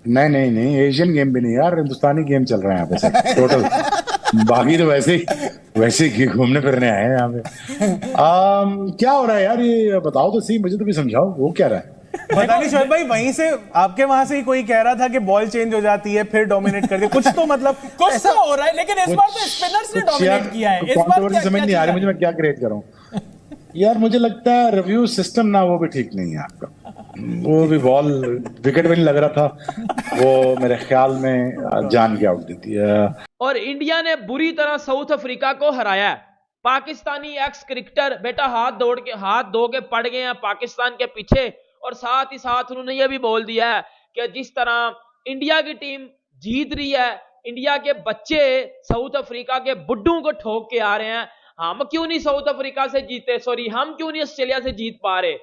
नहीं नहीं नहीं, एशियन गेम भी नहीं यार, हिंदुस्तानी गेम चल रहा है यहाँ पे सब टोटल। बाकी तो वैसे ही घूमने फिरने आए हैं यहाँ पे। क्या हो रहा है यार, ये बताओ तो सही, मुझे तो भी समझाओ, वो क्या रहा है? पता नहीं शोएब भाई, वहीं से आपके वहां से ही कोई कह रहा था कि बॉल चेंज हो जाती है फिर डोमिनेट कर दे, कुछ तो मतलब कुछ तो हो रहा है, लेकिन इस बार तो स्पिनर्स ने डोमिनेट किया है। इस बार कंट्रोवर्सी समझ नहीं आ रही मुझे, मैं क्या क्रिएट करूं यार। मुझे लगता है रिव्यू सिस्टम ना वो भी ठीक नहीं है आपका। वो भी बॉल विकेट भी नहीं लग रहा था, वो मेरे ख्याल में जान के आउट देती है। और इंडिया ने बुरी तरह साउथ अफ्रीका को हराया। पाकिस्तानी एक्स क्रिकेटर बेटा हाथ धो के पड़ गए हैं पाकिस्तान के पीछे। और साथ ही साथ उन्होंने यह भी बोल दिया है कि जिस तरह इंडिया की टीम जीत रही है, इंडिया के बच्चे साउथ अफ्रीका के बुड्ढों को ठोक के आ रहे हैं, हम क्यों नहीं साउथ अफ्रीका से जीते, हम क्यों नहीं ऑस्ट्रेलिया से जीत पा रहे,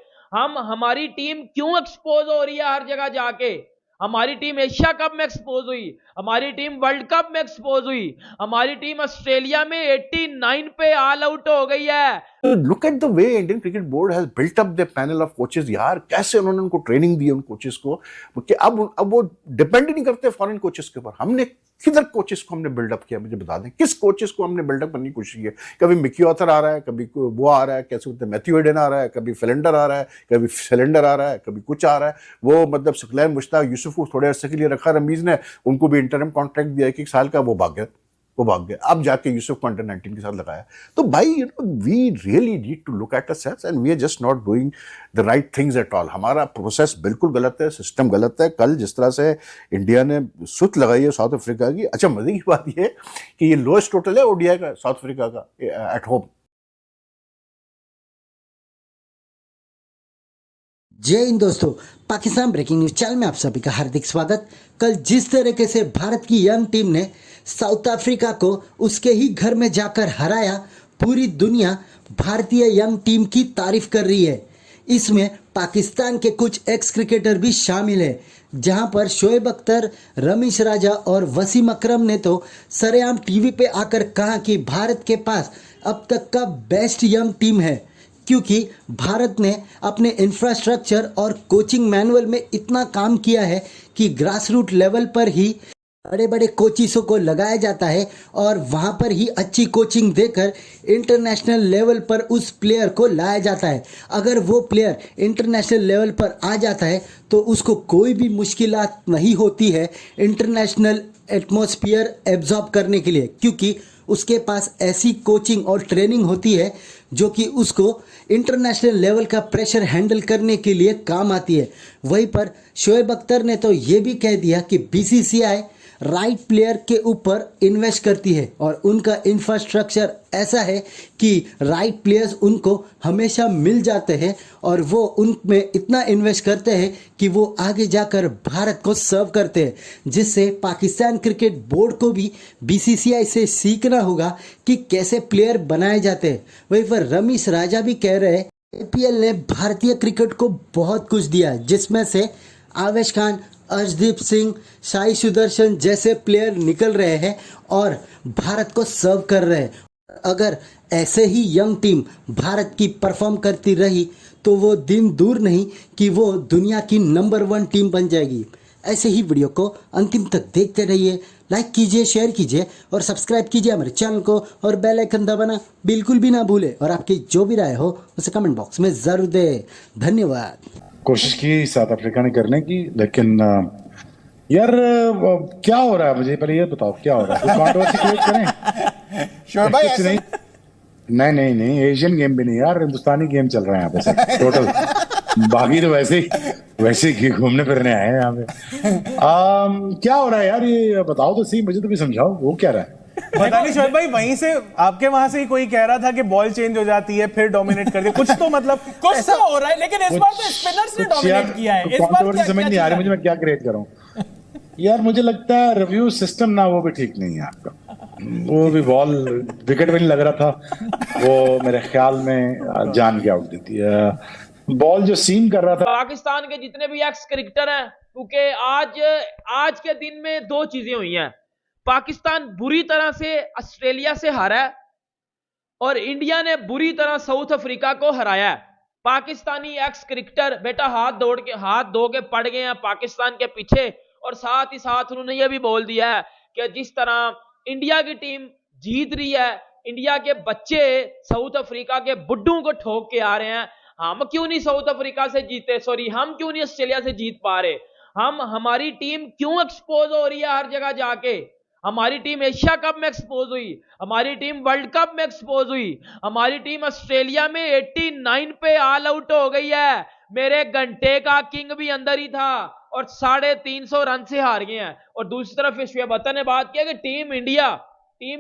हमारी टीम क्यों एक्सपोज हो रही है हर जगह जाके। हमारी टीम एशिया कप में एक्सपोज हुई, हमारी टीम वर्ल्ड कप में एक्सपोज हुई, हमारी टीम ऑस्ट्रेलिया में 89 पे ऑल आउट हो गई है। Look at the way Indian cricket board has built up the panel of coaches. यार कैसे उन्होंने उनको ट्रेनिंग दी है उन कोचेस को कि अब वो डिपेंड नहीं करते फॉरेन कोचेस के ऊपर। हमने किधर कोचेस को हमने बिल्डअप किया, मुझे बता दें किस कोचेस को हमने बिल्डअप करने की कोशिश की है। कभी मिकी ऑथर आ रहा है, कभी वो आ रहा है, कैसे बोलते हैं मैथ्यू हेडन आ रहा है, कभी फिलेंडर आ रहा है, कभी सिलेंडर आ रहा है, कभी कुछ आ रहा है। वो मतलब सुकलैन मुश्ताक यूसुफ को थोड़े अरसे के लिए रखा रमीज ने, उनको भी इंटरम कॉन्ट्रैक्ट दिया 1 साल का, वो भाग गए। अब जाके यूसुफ को अंडर-19 के साथ लगाया। तो भाई we really need to look at ourselves and we are just not doing the right things at all. हमारा प्रोसेस बिल्कुल गलत है, सिस्टम गलत है। कल जिस तरह से इंडिया ने सुत लगाई है साउथ अफ्रीका की, अच्छा मजे की बात यह है कि ये लोएस्ट टोटल है ओडीआई का साउथ अफ्रीका का एट होम। जय हिंद दोस्तों, पाकिस्तान ब्रेकिंग न्यूज चैनल में आप सभी का हार्दिक स्वागत। कल जिस तरीके से भारत की यंग टीम ने साउथ अफ्रीका को उसके ही घर में जाकर हराया, पूरी दुनिया भारतीय यंग टीम की तारीफ कर रही है। इसमें पाकिस्तान के कुछ एक्स क्रिकेटर भी शामिल है, जहां पर शोएब अख्तर, रमीश राजा और वसीम अकरम ने तो सरेआम टीवी पे आकर कहा कि भारत के पास अब तक का बेस्ट यंग टीम है, क्योंकि भारत ने अपने इंफ्रास्ट्रक्चर और कोचिंग मैनुअल में इतना काम किया है कि ग्रास रूट लेवल पर ही बड़े बड़े कोचिसों को लगाया जाता है और वहाँ पर ही अच्छी कोचिंग देकर इंटरनेशनल लेवल पर उस प्लेयर को लाया जाता है। अगर वो प्लेयर इंटरनेशनल लेवल पर आ जाता है तो उसको कोई भी मुश्किलात नहीं होती है इंटरनेशनल एटमॉस्फेयर एब्जॉर्ब करने के लिए, क्योंकि उसके पास ऐसी कोचिंग और ट्रेनिंग होती है जो कि उसको इंटरनेशनल लेवल का प्रेशर हैंडल करने के लिए काम आती है। वहीं पर शोएब अख्तर ने तो ये भी कह दिया कि बीसीसीआई राइट प्लेयर के ऊपर इन्वेस्ट करती है और उनका इंफ्रास्ट्रक्चर ऐसा है कि राइट प्लेयर्स उनको हमेशा मिल जाते हैं और वो उनमें इतना इन्वेस्ट करते हैं कि वो आगे जाकर भारत को सर्व करते हैं, जिससे पाकिस्तान क्रिकेट बोर्ड को भी बीसीसीआई से सीखना होगा कि कैसे प्लेयर बनाए जाते हैं। वहीं पर रमीश राजा भी कह रहे हैं आईपीएल ने भारतीय क्रिकेट को बहुत कुछ दिया, जिसमें से आवेश खान, अर्शदीप सिंह, साई सुदर्शन जैसे प्लेयर निकल रहे हैं और भारत को सर्व कर रहे हैं। अगर ऐसे ही यंग टीम भारत की परफॉर्म करती रही तो वो दिन दूर नहीं कि वो दुनिया की नंबर 1 टीम बन जाएगी। ऐसे ही वीडियो को अंतिम तक देखते रहिए, लाइक कीजिए, शेयर कीजिए और सब्सक्राइब कीजिए हमारे चैनल को और बेल आइकन दबाना बिल्कुल भी ना भूलें। और आपकी जो भी राय हो उसे कमेंट बॉक्स में ज़रूर दें। धन्यवाद। कोशिश की साउथ अफ्रीका ने करने की, लेकिन यार क्या हो रहा है, मुझे पहले ये बताओ क्या हो रहा है। कंट्रोवर्सी क्रिएट करें शोएब भाई कुछ नहीं, नहीं नहीं नहीं, एशियन गेम भी नहीं यार, हिंदुस्तानी गेम चल रहा है यहाँ पे सब टोटल। बाकी तो वैसे ही घूमने फिरने आए हैं यहाँ पे। क्या हो रहा है यार, ये बताओ तो सही, मुझे तो भी समझाओ, वो क्या रहा है? पता नहीं शोएब भाई, वहीं से आपके वहां से ही कोई कह रहा था कि बॉल चेंज हो जाती है फिर डोमिनेट कर दे, कुछ तो मतलब कुछ तो हो रहा है, लेकिन इस बार तो स्पिनर्स ने डोमिनेट किया है। इस बार कंट्रोवर्सी समझ नहीं आ रही मुझे, मैं क्या क्रिएट करूं यार। मुझे लगता है रिव्यू सिस्टम ना वो भी ठीक नहीं है आपका। वो भी बॉल विकेट भी नहीं लग रहा था, वो मेरे ख्याल में जान के आउट देती है। बॉल जो सीम कर रहा था। पाकिस्तान के जितने भी एक्स क्रिकेटर हैं, क्योंकि आज के दिन में 2 चीजें हुई हैं। पाकिस्तान बुरी तरह से ऑस्ट्रेलिया से हारा है और इंडिया ने बुरी तरह साउथ अफ्रीका को हराया है। पाकिस्तानी एक्स क्रिकेटर बेटा हाथ धो के पड़ गए हैं पाकिस्तान के पीछे। और साथ ही साथ उन्होंने ये भी बोल दिया है कि जिस तरह इंडिया की टीम जीत रही है, इंडिया के बच्चे साउथ अफ्रीका के बुड्ढों को ठोक के आ रहे हैं, हम क्यों नहीं साउथ अफ्रीका से जीते, सॉरी हम क्यों नहीं ऑस्ट्रेलिया से जीत पा रहे, हमारी टीम क्यों एक्सपोज हो रही है हर जगह जाके, हमारी टीम एशिया कप में एक्सपोज हुई, हमारी टीम वर्ल्ड कप में एक्सपोज हुई, हमारी टीम ऑस्ट्रेलिया में 89 पे ऑल आउट हो गई है, मेरे घंटे का किंग भी अंदर ही था और 350 रन से हार गए हैं। और दूसरी तरफ शोएब अख्तर ने बात किया कि टीम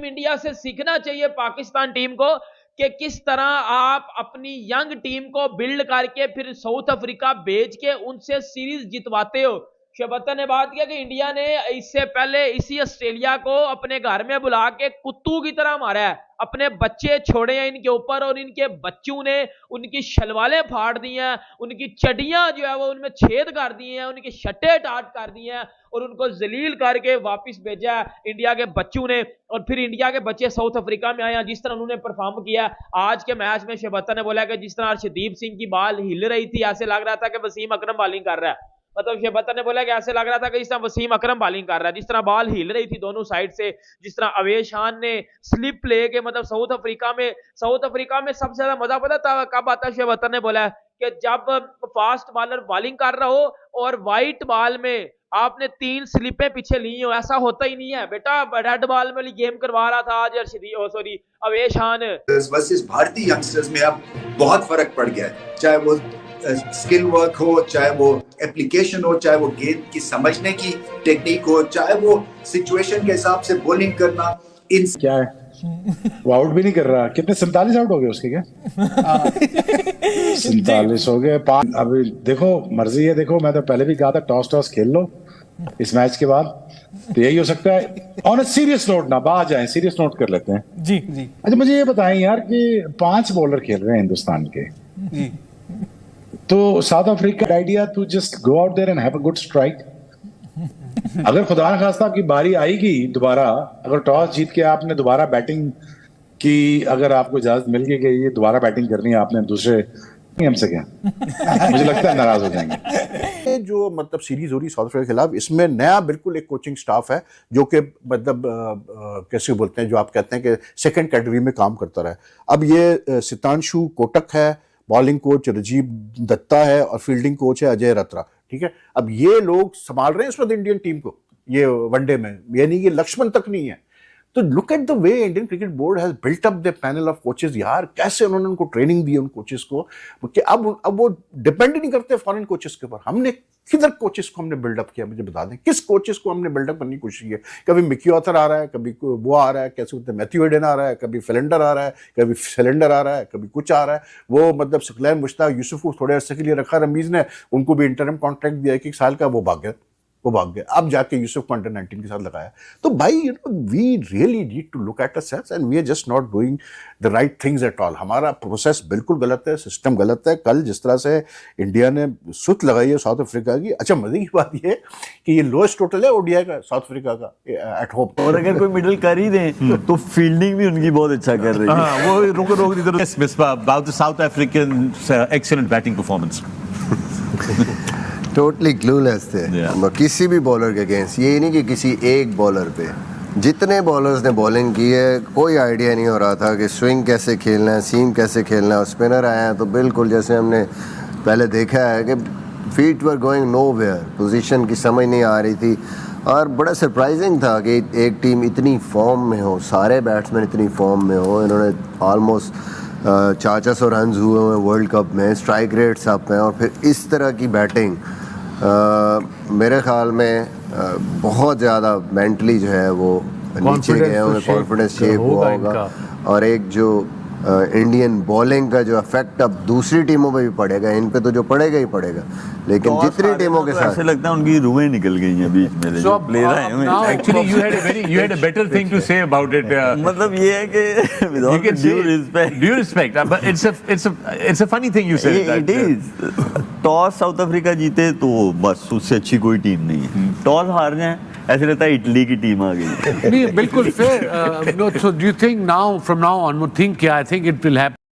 इंडिया से सीखना चाहिए पाकिस्तान टीम को कि किस तरह आप अपनी यंग टीम को बिल्ड करके फिर साउथ अफ्रीका भेज के उनसे सीरीज जितवाते हो। शोएब अख्तर ने बात किया कि इंडिया ने इससे पहले इसी ऑस्ट्रेलिया को अपने घर में बुला के कुत्तू की तरह मारा है, अपने बच्चे छोड़े हैं इनके ऊपर और इनके बच्चों ने उनकी शलवालें फाड़ दी हैं, उनकी चड्डियां जो है वो उनमें छेद कर दी हैं, उनकी शट्टे टाट कर दी हैं और उनको जलील करके वापस भेजा है इंडिया के बच्चों ने। और फिर इंडिया के बच्चे साउथ अफ्रीका में आए हैं, जिस तरह उन्होंने परफॉर्म किया आज के मैच में शोएब अख्तर ने बोला कि जिस तरह अर्शदीप सिंह की बॉल हिल रही थी, ऐसे लग रहा था कि वसीम अकरम बॉलिंग कर रहा है, मतलब शोएब अख्तर ने बोला कि ऐसे लग रहा था कि जिस तरह वसीम अकरम बॉलिंग कर रहा है, जिस तरह बॉल हिल रही थी दोनों साइड से, जिस तरह अवेश खान ने स्लिप लेके, मतलब साउथ अफ्रीका में सबसे ज्यादा मजा पता था कब आता है, शोएब अख्तर ने बोला कि जब फास्ट बॉलर बॉलिंग कर रहा हो और व्हाइट बॉल में आपने 3 स्लिपें पीछे ली हो, ऐसा होता ही नहीं है बेटा, रेड बॉल में गेम करवा रहा था आज अवेश खान वर्सेस भारतीय यंगस्टर्स में अब बहुत फर्क पड़ गया है, चाहे वो स्किल वर्क हो, चाहे वो एप्लीकेशन हो, चाहे वो गेंद की समझने की टेक्निक हो, चाहे वो सिचुएशन के हिसाब से बॉलिंग करना, इन क्या है वो आउट भी नहीं कर रहा, कितने 47 आउट हो गए उसके क्या 47 हो गए 5। अभी देखो मर्जी है, देखो मैं तो पहले भी कहा था टॉस खेल लो इस मैच के बाद, तो यही हो सकता है। ऑन सीरियस नोट ना बाहर जाए, सीरियस नोट कर लेते हैं जी। अच्छा मुझे ये बताएं यार कि 5 बॉलर खेल रहे हैं हिंदुस्तान के, तो South Africa idea to just go out there and have a good strike. अगर खुदा न खास्ता आपकी बारी आएगी दोबारा, अगर टॉस जीत के आपने दोबारा बैटिंग की, अगर आपको इजाजत मिल गई कि ये दोबारा बैटिंग करनी है आपने दूसरे हमसे क्या मुझे लगता है नाराज हो जाएंगे। ये जो मतलब सीरीज हो रही साउथ अफ्रीका के खिलाफ, इसमें नया बिल्कुल एक कोचिंग स्टाफ है जो कि मतलब कैसे बोलते हैं, जो आप कहते हैं कि सेकंड कैटेगरी में काम करता रहा है। अब ये सितांशु कोटक है, बॉलिंग कोच राजीव दत्ता है और फील्डिंग कोच है अजय रत्रा, ठीक है। अब ये लोग संभाल रहे हैं इस वक्त इंडियन टीम को ये वनडे में, यानी कि लक्ष्मण तक नहीं है। तो look at the way Indian cricket board has built up the panel of coaches. यार कैसे उन्होंने उनको ट्रेनिंग दी उन कोचेस को कि अब वो डिपेंड ही नहीं करते फॉरेन कोचेस के ऊपर। हमने किधर कोचेस को हमने बिल्डअप किया, मुझे बता दें किस कोचेस को हमने बिल्डअप करने की कोशिश की है। कभी मिकी ऑथर आ रहा है, कभी वो आ रहा है, कैसे बोलते हैं मैथ्यू हेडन आ रहा है, कभी फिलेंडर आ रहा है, कभी सिलेंडर आ रहा है, कभी कुछ आ रहा है। वो मतलब सकलैन मुश्ताक यूसुफ को थोड़े अर्से के लिए रखा रमीज ने, उनको भी इंटरम कॉन्ट्रैक्ट दिया 1 साल का, वो भाग गए। अब जाके यूसुफ को अंडर 19 के साथ लगाया। तो भाई we really need to look at ourselves and we are just not doing the right things at all. हमारा प्रोसेस बिल्कुल गलत है, सिस्टम गलत है। कल जिस तरह से इंडिया ने सुत लगाई है साउथ अफ्रीका की, अच्छा मजे की बात ये कि ये लोएस्ट टोटल है ओडीआई का साउथ अफ्रीका का एट होम। और अगर कोई मिडल कर ही दें तो फील्डिंग भी उनकी बहुत अच्छा कर रही है। वो रोक इधर about the south African excellent batting performance. Totally clueless थे किसी भी बॉलर के अगेंस्ट। ये नहीं कि किसी एक बॉलर पे, जितने बॉलर्स ने बॉलिंग की है कोई आइडिया नहीं हो रहा था कि स्विंग कैसे खेलना है, सीम कैसे खेलना है। स्पिनर आए हैं तो बिल्कुल जैसे हमने पहले देखा है कि feet were going nowhere, position की समझ नहीं आ रही थी। और बड़ा सरप्राइजिंग था कि एक टीम इतनी फॉर्म में हो, सारे बैट्समैन इतनी फॉर्म में हो। इन्होंने ऑलमोस्ट 400 रन हुए हैं वर्ल्ड कप में, स्ट्राइक रेट्स अप हैं, और फिर इस तरह की बैटिंग मेरे ख्याल में बहुत ज़्यादा मेंटली जो है वो नीचे गए हैं, उन्हें कॉन्फिडेंस शेप हुआ होगा। और एक जो इंडियन बॉलिंग का जो इफेक्ट अब दूसरी टीमों पे भी पड़ेगा, इन पे तो जो पड़ेगा ही पड़ेगा, लेकिन जितनी टीमों के साथ ऐसे लगता है उनकी रूहें निकल गई हैं बीच में जो प्लेयर हैं। Actually, you had a better thing to say about it. मतलब ये है कि without due respect, but it's a funny thing you said. It is. Toss south Africa जीते तो बस उससे अच्छी कोई टीम नहीं है। टॉस हार जाए ऐसे लगता है इटली की टीम आ गई। बिल्कुल fair. So do you think now from now on, think I think it will happen.